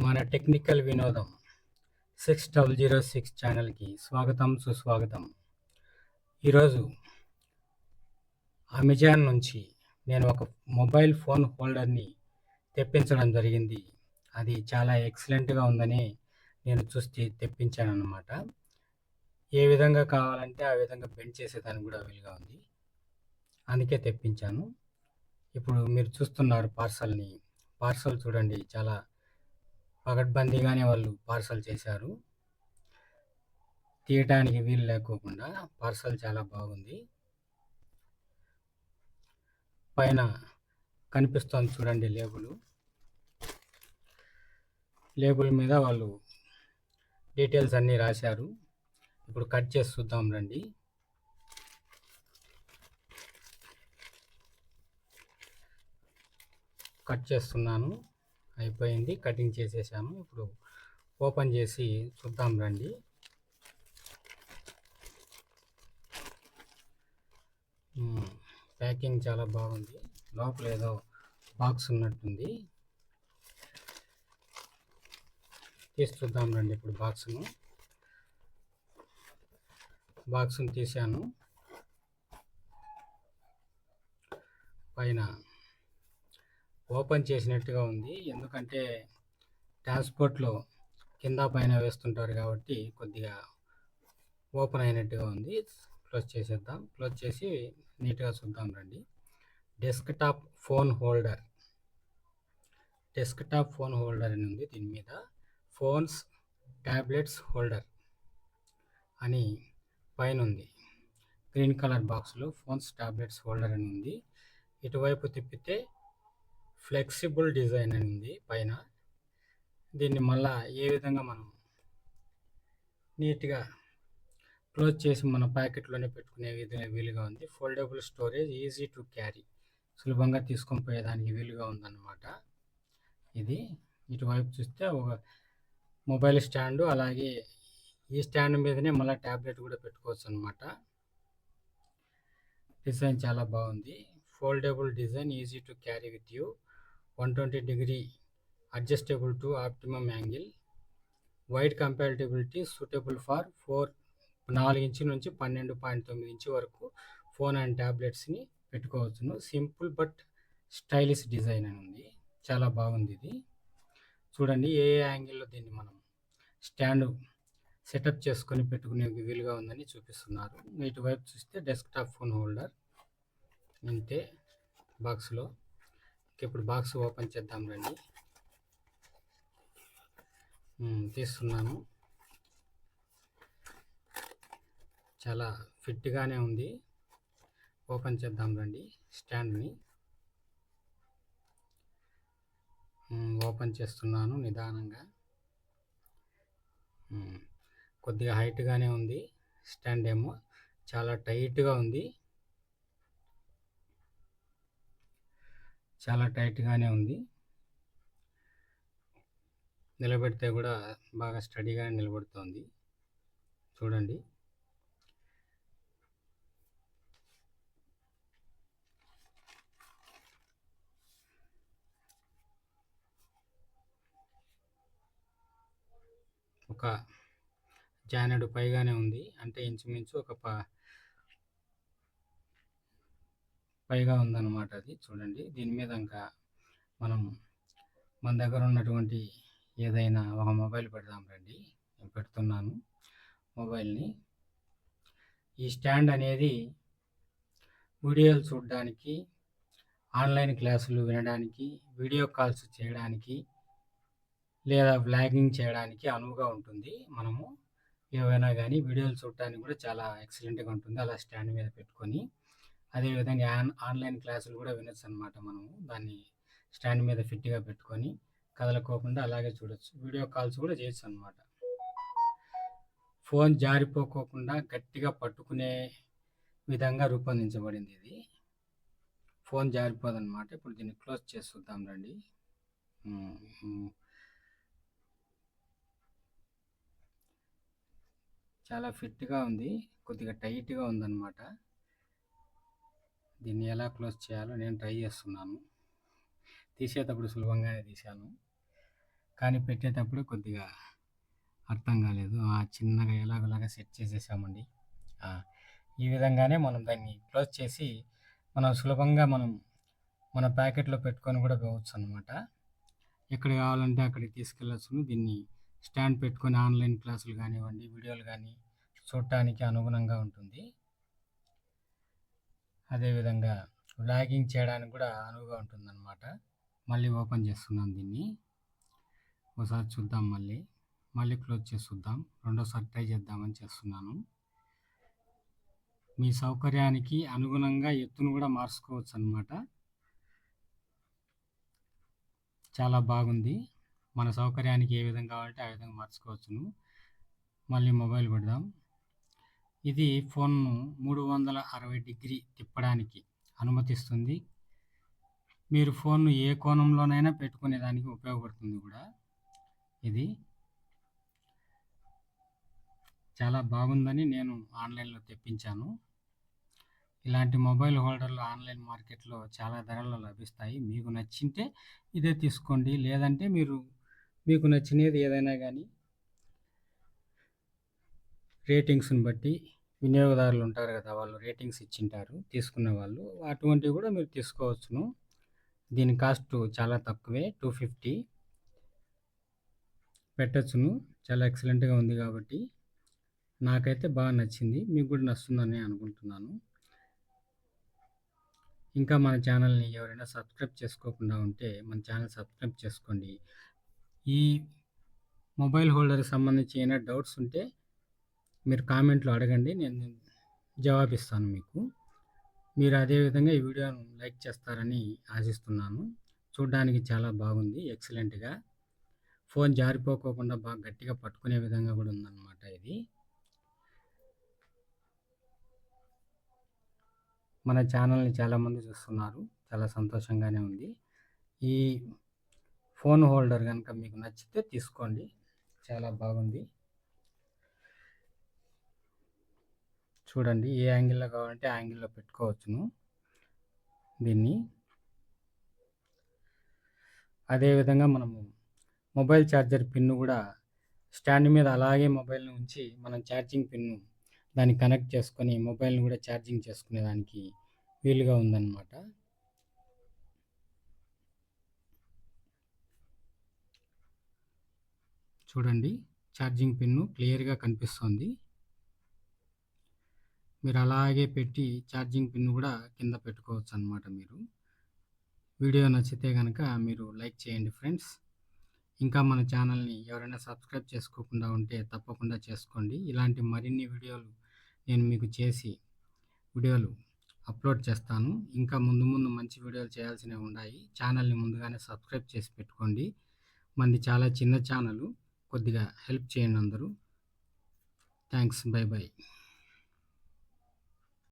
మన టెక్నికల్ వినోదం 6006 ఛానల్కి స్వాగతం సుస్వాగతం. ఈరోజు అమెజాన్ నుంచి నేను ఒక మొబైల్ ఫోన్ హోల్డర్ని తెప్పించడం జరిగింది. అది చాలా ఎక్సలెంట్గా ఉందని నేను చూసి తెప్పించాను అన్నమాట. ఏ విధంగా కావాలంటే ఆ విధంగా బెండ్ చేసేదానికి కూడా వీలుగా ఉంది, అందుకే తెప్పించాను. ఇప్పుడు మీరు చూస్తున్నారు పార్సల్ చూడండి, చాలా పగడ్బందీగానే వాళ్ళు పార్సల్ చేశారు. తీయటానికి వీలు లేకోకుండా పార్సల్ చాలా బాగుంది. పైన కనిపిస్తుంది చూడండి లేబుల్ మీద వాళ్ళు డీటెయిల్స్ అన్నీ రాశారు. ఇప్పుడు కట్ చేసి చూద్దాం రండి. కట్ చేస్తున్నాను, అయిపోయింది, కటింగ్ చేసేసాను. ఇప్పుడు ఓపెన్ చేసి చూద్దాం రండి. ప్యాకింగ్ చాలా బాగుంది. లోపల ఏదో బాక్స్ ఉన్నట్టుంది, తీసి చూద్దాం రండి. ఇప్పుడు బాక్స్ను తీసాను. పైన ఓపెన్ చేసినట్టుగా ఉంది, ఎందుకంటే ట్రాన్స్పోర్ట్లో కింద పైన వేస్తుంటారు కాబట్టి కొద్దిగా ఓపెన్ అయినట్టుగా ఉంది. క్లోజ్ చేసేద్దాం. క్లోజ్ చేసి నీట్గా చూద్దాం రండి. డెస్క్టాప్ ఫోన్ హోల్డర్ అని ఉంది. దీని మీద ఫోన్స్ ట్యాబ్లెట్స్ హోల్డర్ అని పైన ఉంది. గ్రీన్ కలర్ బాక్స్లో ఫోన్స్ ట్యాబ్లెట్స్ హోల్డర్ అని ఉంది. ఇటువైపు తిప్పితే ఫ్లెక్సిబుల్ డిజైన్ అని ఉంది పైన. దీన్ని మళ్ళా ఏ విధంగా మనం నీట్గా క్లోజ్ చేసి మన ప్యాకెట్లోనే పెట్టుకునే విధంగా వీలుగా ఉంది. Foldable storage, easy to carry, సులభంగా తీసుకొని పోయేదానికి వీలుగా ఉందన్నమాట. ఇది ఇటువైపు చూస్తే ఒక మొబైల్ స్టాండు, అలాగే ఈ స్టాండ్ మీదనే మళ్ళీ ట్యాబ్లెట్ కూడా పెట్టుకోవచ్చు అనమాట. డిజైన్ చాలా బాగుంది. Foldable design, easy to carry with you, 120° adjustable to optimum angle, wide compatibility, suitable for 4 inch నుంచి 12.9 ఇంచు వరకు ఫోన్ అండ్ ట్యాబ్లెట్స్ని పెట్టుకోవచ్చును. సింపుల్ బట్ స్టైలిష్ డిజైన్ అని ఉంది. చాలా బాగుంది ఇది. చూడండి ఏ యాంగిల్లో దీన్ని మనం స్టాండ్ సెటప్ చేసుకొని పెట్టుకునే వీలుగా ఉందని చూపిస్తున్నారు. ఇటువైపు చూస్తే డెస్క్టాప్ ఫోన్ హోల్డర్ ఇంతే బాక్స్లో. ఇప్పుడు బాక్స్ ఓపెన్ చేద్దాం రండి. తీస్తున్నాను. చాలా ఫిట్గానే ఉంది. ఓపెన్ చేద్దాం రండి. స్టాండ్ని ఓపెన్ చేస్తున్నాను నిదానంగా. కొద్దిగా హైట్గానే ఉంది. స్టాండ్ ఏమో చాలా టైట్గా ఉంది. నిలబెడితే కూడా బాగా స్టడీగా నిలబడుతుంది. చూడండి. ఒక జానెడు పైగానే ఉంది, అంటే ఇంచుమించు ఒక పైగా ఉందన్నమాట. అది చూడండి. దీని మీద ఇంకా మన దగ్గర ఉన్నటువంటి ఏదైనా ఒక మొబైల్ పెడదాం రండి. నేను పెడుతున్నాను మొబైల్ని. ఈ స్టాండ్ అనేది వీడియోలు చూడడానికి, ఆన్లైన్ క్లాసులు వినడానికి, వీడియో కాల్స్ చేయడానికి, లేదా వ్లాగింగ్ చేయడానికి అనువుగా ఉంటుంది. మనము ఏవైనా కానీ వీడియోలు చూడటానికి కూడా చాలా ఎక్సలెంట్గా ఉంటుంది అలా స్టాండ్ మీద పెట్టుకొని. అదేవిధంగా ఆన్లైన్ క్లాసులు కూడా వినొచ్చు అనమాట. మనము దాన్ని స్టాండ్ మీద ఫిట్గా పెట్టుకొని కదలకోకుండా అలాగే చూడొచ్చు. వీడియో కాల్స్ కూడా చేయొచ్చు అనమాట. ఫోన్ జారిపోకోకుండా గట్టిగా పట్టుకునే విధంగా రూపొందించబడింది ఇది. ఫోన్ జారిపోదన్నమాట. ఇప్పుడు దీన్ని క్లోజ్ చేసి చూద్దాం రండి. చాలా ఫిట్గా ఉంది, కొద్దిగా టైట్గా ఉందన్నమాట. దీన్ని ఎలా క్లోజ్ చేయాలో నేను ట్రై చేస్తున్నాను. తీసేటప్పుడు సులభంగానే తీశాను. కానీ పెట్టేటప్పుడు కొద్దిగా అర్థం కాలేదు. చిన్నగా ఎలాగోలాగా సెట్ చేసేసామండి. ఈ విధంగానే మనం దాన్ని క్లోజ్ చేసి మనం సులభంగా మన ప్యాకెట్‌లో పెట్టుకొని కూడా పోవచ్చనమాట. ఎక్కడ కావాలంటే అక్కడికి తీసుకెళ్ళొచ్చును. దీన్ని స్టాండ్ పెట్టుకొని ఆన్‌లైన్ క్లాసులు కానివ్వండి, వీడియోలు గానీ చూడటానికి అనుగుణంగా ఉంటుంది. అదేవిధంగా వ్లాగింగ్ చేయడానికి కూడా అనువుగా ఉంటుందన్నమాట. మళ్ళీ ఓపెన్ చేస్తున్నాను దీన్ని. ఒకసారి చూద్దాం మళ్ళీ క్లోజ్ చేసి చూద్దాం. రెండోసారి ట్రై చేద్దామని చేస్తున్నాను. మీ సౌకర్యానికి అనుగుణంగా ఎత్తును కూడా మార్చుకోవచ్చనమాట. చాలా బాగుంది. మన సౌకర్యానికి ఏ విధంగా కావాలంటే ఆ విధంగా మార్చుకోవచ్చును. మళ్ళీ మొబైల్ పెడదాం. ఇది ఫోన్‌ను 360 డిగ్రీ తిప్పడానికి అనుమతిస్తుంది. మీరు ఫోన్‌ను ఏ కోణంలోనైనా పెట్టుకునేదానికి ఉపయోగపడుతుంది కూడా ఇది. చాలా బాగుందని నేను ఆన్‌లైన్‌లో తెప్పించాను. ఇలాంటి మొబైల్ హోల్డర్లు ఆన్‌లైన్ మార్కెట్‌లో చాలా ధరల్లో లభిస్తాయి. మీకు నచ్చింటే ఇదే తీసుకోండి. లేదంటే మీకు నచ్చినది ఏదైనా గానీ రేటింగ్స్‌ని బట్టి వినియోగదారులు ఉంటారు కదా! వాళ్ళు రేటింగ్స్ ఇచ్చింటారు తీసుకున్న వాళ్ళు. అటువంటివి కూడా మీరు తీసుకోవచ్చును. దీని కాస్ట్ చాలా తక్కువే 250 పెట్టొచ్చును. చాలా ఎక్సలెంట్‌గా ఉంది కాబట్టి నాకైతే బాగా నచ్చింది. మీకు కూడా నచ్చుతుందని అనుకుంటున్నాను. ఇంకా మన ఛానల్‌ని ఎవరైనా సబ్స్క్రైబ్ చేసుకోకుండా ఉంటే మన ఛానల్ సబ్స్క్రైబ్ చేసుకోండి. ఈ మొబైల్ హోల్డర్‌కి సంబంధించి ఏమైనా డౌట్స్ ఉంటే మీరు కామెంట్‌లో అడగండి. నేను జవాబిస్తాను మీకు. మీరు అదే విధంగా ఈ వీడియోను లైక్ చేస్తారని ఆశిస్తున్నాను. చూడ్డానికి చాలా బాగుంది. ఎక్సలెంట్‌గా. ఫోన్ జారిపోకోకుండా బాగా గట్టిగా పట్టుకునే విధంగా కూడా ఉందన్నమాట ఇది. మన ఛానల్‌ని చాలామంది చూస్తున్నారు. చాలా సంతోషంగానే ఉంది. ఈ ఫోన్ హోల్డర్ గనుక మీకు నచ్చితే తీసుకోండి. చాలా బాగుంది. చూడండి ఏ యాంగిల్‌లో కావాలంటే ఆ యాంగిల్‌లో పెట్టుకోవచ్చును దీన్ని. అదేవిధంగా మనము మొబైల్ ఛార్జర్ పిన్ను కూడా స్టాండ్ మీద అలాగే మొబైల్‌ని ఉంచి మనం ఛార్జింగ్ పిన్ను దానికి కనెక్ట్ చేసుకొని మొబైల్‌ని కూడా ఛార్జింగ్ చేసుకునేదానికి వీలుగా ఉందన్నమాట. చూడండి ఛార్జింగ్ పిన్ను క్లియర్‌గా కనిపిస్తోంది. మీరు అలాగే పెట్టి ఛార్జింగ్ పిన్ కూడా కింద పెట్టుకోవచ్చనమాట మీరు. వీడియో నచ్చితే గనక మీరు లైక్ చేయండి ఫ్రెండ్స్. ఇంకా మన ఛానల్‌ని ఎవరైనా సబ్స్క్రైబ్ చేసుకోకుండా ఉంటే తప్పకుండా చేసుకోండి. ఇలాంటి మరిన్ని వీడియోలు నేను మీకు వీడియోలు అప్లోడ్ చేస్తాను. ఇంకా ముందు మంచి వీడియోలు చేయాల్సినవి ఉన్నాయి. ఛానల్‌ని ముందుగానే సబ్స్క్రైబ్ చేసి పెట్టుకోండి. మనది చాలా చిన్న ఛానలు. కొద్దిగా హెల్ప్ చేయండి అందరూ. థ్యాంక్స్. బై.